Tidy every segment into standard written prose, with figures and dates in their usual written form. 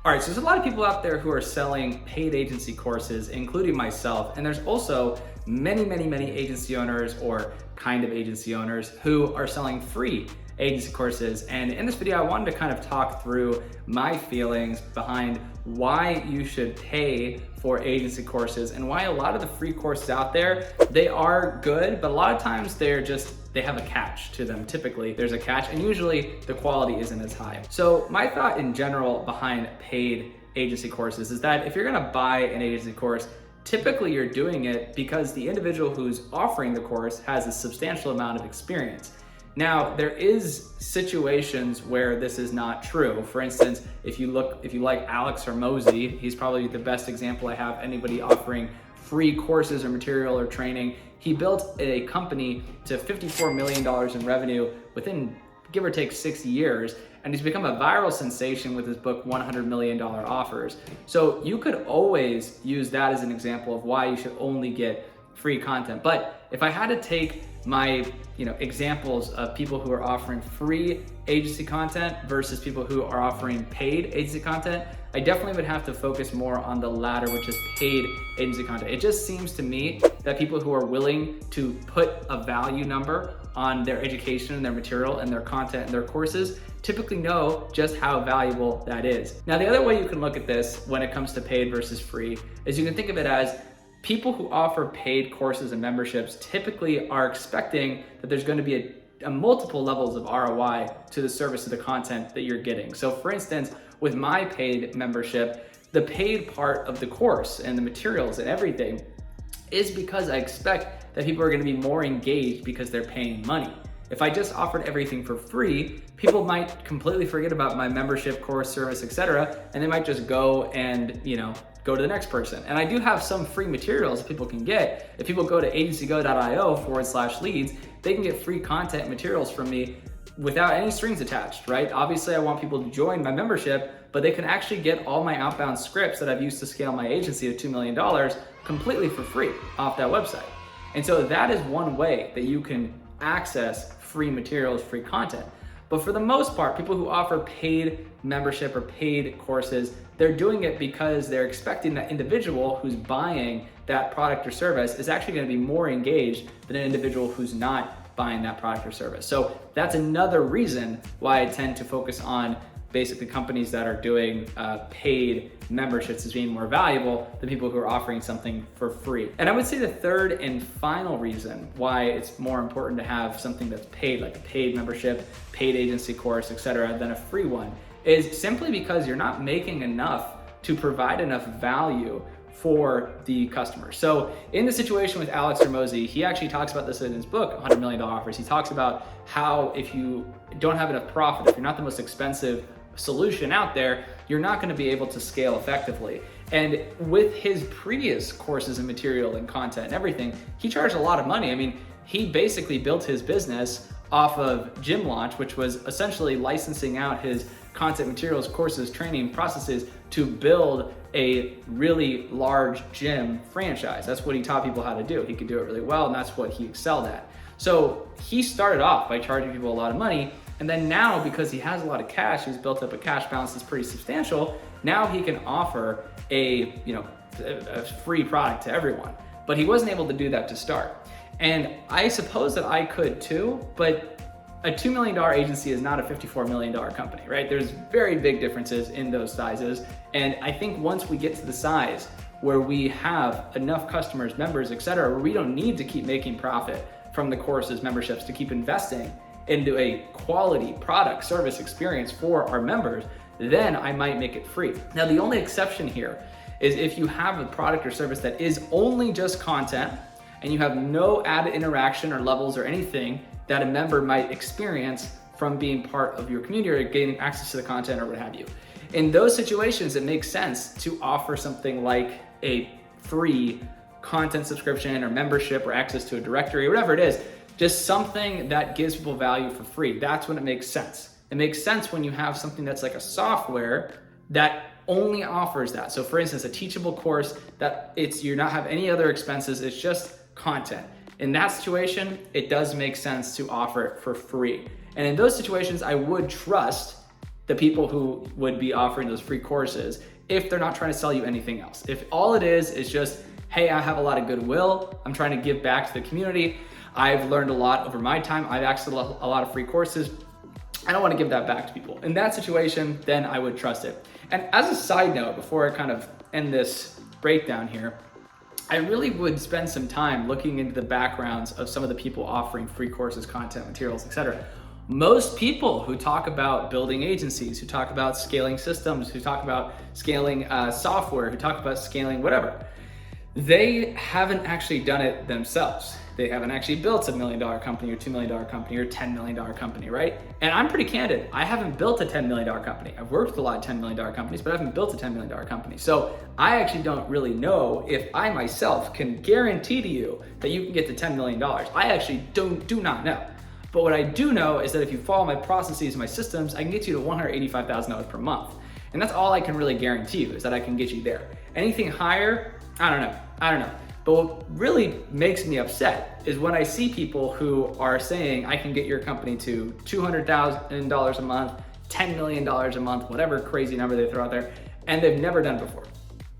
All right, so there's a lot of people out there who are selling paid agency courses, including myself. And there's also many agency owners or kind of agency owners who are selling free agency courses. And in this video, I wanted to kind of talk through my feelings behind why you should pay for agency courses and why a lot of the free courses out there, they are good, but a lot of times they have a catch to them. Typically there's a catch, and usually the quality isn't as high. So my thought in general behind paid agency courses is that if you're gonna buy an agency course, typically you're doing it because the individual who's offering the course has a substantial amount of experience. Now, there is situations where this is not true. For instance, if you like Alex Hormozi, he's probably the best example I have anybody offering free courses or material or training. He built a company to $54 million in revenue within, give or take, 6 years, and he's become a viral sensation with his book, $100 Million Offers. So you could always use that as an example of why you should only get free content. But if I had to take my examples of people who are offering free agency content versus people who are offering paid agency content, I definitely would have to focus more on the latter, which is paid agency content. It just seems to me that people who are willing to put a value number on their education and their material and their content and their courses typically know just how valuable that is. Now, the other way you can look at this when it comes to paid versus free is you can think of it as people who offer paid courses and memberships typically are expecting that there's going to be a multiple levels of ROI to the service of the content that you're getting. So for instance, with my paid membership, the paid part of the course and the materials and everything is because I expect that people are going to be more engaged because they're paying money. If I just offered everything for free, people might completely forget about my membership, course, service, etc., and they might just go and go to the next person. And I do have some free materials people can get. If people go to agencygo.io/leads, they can get free content and materials from me without any strings attached, right? Obviously, I want people to join my membership, but they can actually get all my outbound scripts that I've used to scale my agency to $2 million completely for free off that website. And so that is one way that you can access free materials, free content. But for the most part, people who offer paid membership or paid courses, they're doing it because they're expecting that individual who's buying that product or service is actually going to be more engaged than an individual who's not buying that product or service. So that's another reason why I tend to focus on basically companies that are doing paid memberships as being more valuable than people who are offering something for free. And I would say the third and final reason why it's more important to have something that's paid, like a paid membership, paid agency course, etc., than a free one, is simply because you're not making enough to provide enough value for the customer. So in the situation with Alex Hormozi, he actually talks about this in his book, $100 Million Offers. He talks about how if you don't have enough profit, if you're not the most expensive solution out there, you're not going to be able to scale effectively. And with his previous courses and material and content and everything, he charged a lot of money. I mean, he basically built his business off of Gym Launch, which was essentially licensing out his content materials, courses, training processes to build a really large gym franchise. That's what he taught people how to do. He could do it really well, and that's what he excelled at. So he started off by charging people a lot of money, and then now, because he has a lot of cash, he's built up a cash balance that's pretty substantial. Now he can offer a free product to everyone, but he wasn't able to do that to start. And I suppose that I could too, but a $2 million agency is not a $54 million company, right? There's very big differences in those sizes. And I think once we get to the size where we have enough customers, members, etc., where we don't need to keep making profit from the courses, memberships, to keep investing into a quality product, service experience for our members, then I might make it free. Now, the only exception here is if you have a product or service that is only just content and you have no added interaction or levels or anything that a member might experience from being part of your community or gaining access to the content or what have you. In those situations, it makes sense to offer something like a free content subscription or membership or access to a directory or whatever it is, just something that gives people value for free. That's when it makes sense. It makes sense when you have something that's like a software that only offers that. So for instance, a teachable course that you're not have any other expenses, it's just content. In that situation, it does make sense to offer it for free. And in those situations, I would trust the people who would be offering those free courses if they're not trying to sell you anything else. If all it is just, hey, I have a lot of goodwill, I'm trying to give back to the community, I've learned a lot over my time, I've accessed a lot of free courses, I don't want to give that back to people. In that situation, then I would trust it. And as a side note, before I kind of end this breakdown here, I really would spend some time looking into the backgrounds of some of the people offering free courses, content, materials, etc. Most people who talk about building agencies, who talk about scaling systems, who talk about scaling software, who talk about scaling whatever, they haven't actually done it themselves. They haven't actually built $1 million company or $2 million company or $10 million company, right? And I'm pretty candid. I haven't built a $10 million company. I've worked with a lot of $10 million companies, but I haven't built a $10 million company. So I actually don't really know if I myself can guarantee to you that you can get to $10 million. I actually do not know. But what I do know is that if you follow my processes and my systems, I can get you to $185,000 per month. And that's all I can really guarantee you, is that I can get you there. Anything higher, I don't know. But what really makes me upset is when I see people who are saying, I can get your company to $200,000 a month, $10 million a month, whatever crazy number they throw out there, and they've never done it before.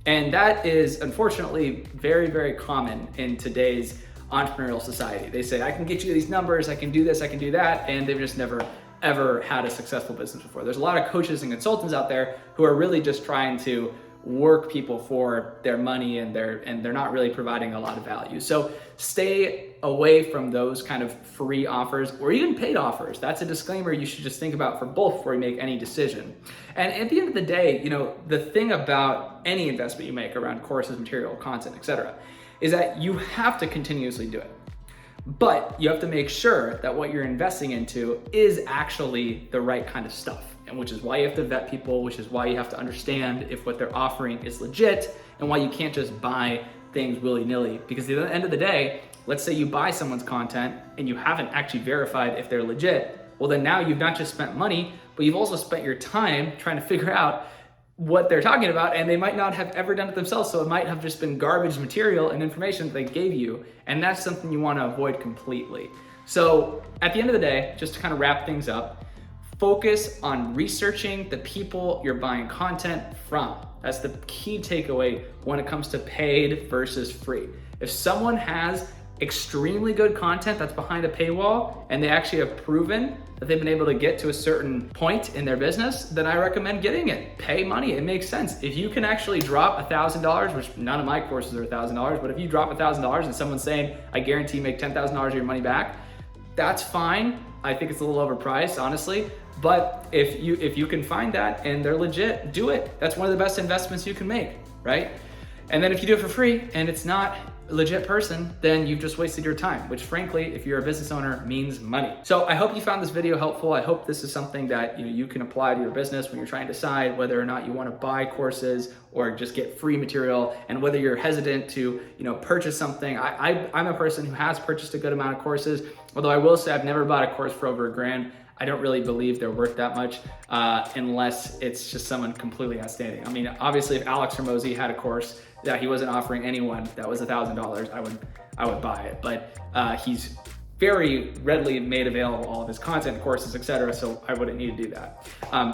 And that is unfortunately very, very common in today's entrepreneurial society. They say, I can get you these numbers, I can do this, I can do that, and they've just never ever had a successful business before. There's a lot of coaches and consultants out there who are really just trying to work people for their money, and they're not really providing a lot of value. So stay away from those kind of free offers or even paid offers. That's a disclaimer you should just think about for both before you make any decision. And at the end of the day, the thing about any investment you make around courses, material, content, etc., is that you have to continuously do it. But you have to make sure that what you're investing into is actually the right kind of stuff. And which is why you have to vet people, which is why you have to understand if what they're offering is legit, and why you can't just buy things willy-nilly. Because at the end of the day, let's say you buy someone's content and you haven't actually verified if they're legit, well then now you've not just spent money, but you've also spent your time trying to figure out what they're talking about, and they might not have ever done it themselves, so it might have just been garbage material and information that they gave you, and that's something you want to avoid completely. So at the end of the day, just to kind of wrap things up, focus on researching the people you're buying content from. That's the key takeaway when it comes to paid versus free. If someone has extremely good content that's behind a paywall and they actually have proven that they've been able to get to a certain point in their business, then I recommend getting it. Pay money, it makes sense. If you can actually drop $1,000, which none of my courses are $1,000, but if you drop $1,000 and someone's saying, I guarantee you make $10,000 of your money back, that's fine. I think it's a little overpriced, honestly. But if you can find that and they're legit, do it. That's one of the best investments you can make, right? And then if you do it for free and it's not a legit person, then you've just wasted your time, which frankly, if you're a business owner, means money. So I hope you found this video helpful. I hope this is something that you can apply to your business when you're trying to decide whether or not you want to buy courses or just get free material, and whether you're hesitant to purchase something. I'm a person who has purchased a good amount of courses, although I will say I've never bought a course for over $1,000. I don't really believe they're worth that much unless it's just someone completely outstanding. I mean, obviously if Alex Hormozi had a course that he wasn't offering anyone that was $1,000, I would buy it. But he's very readily made available all of his content, courses, etc. So I wouldn't need to do that.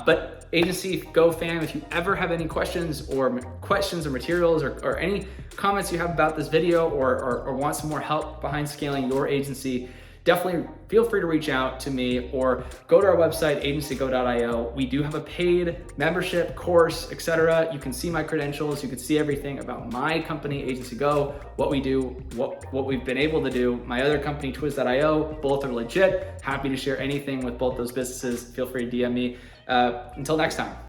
But Agency Go fam, if you ever have any questions or materials or any comments you have about this video or want some more help behind scaling your agency, definitely feel free to reach out to me or go to our website, agencygo.io. We do have a paid membership course, etc. You can see my credentials. You can see everything about my company, Agency Go, what we do, what we've been able to do. My other company, Twiz.io, both are legit. Happy to share anything with both those businesses. Feel free to DM me. Until next time.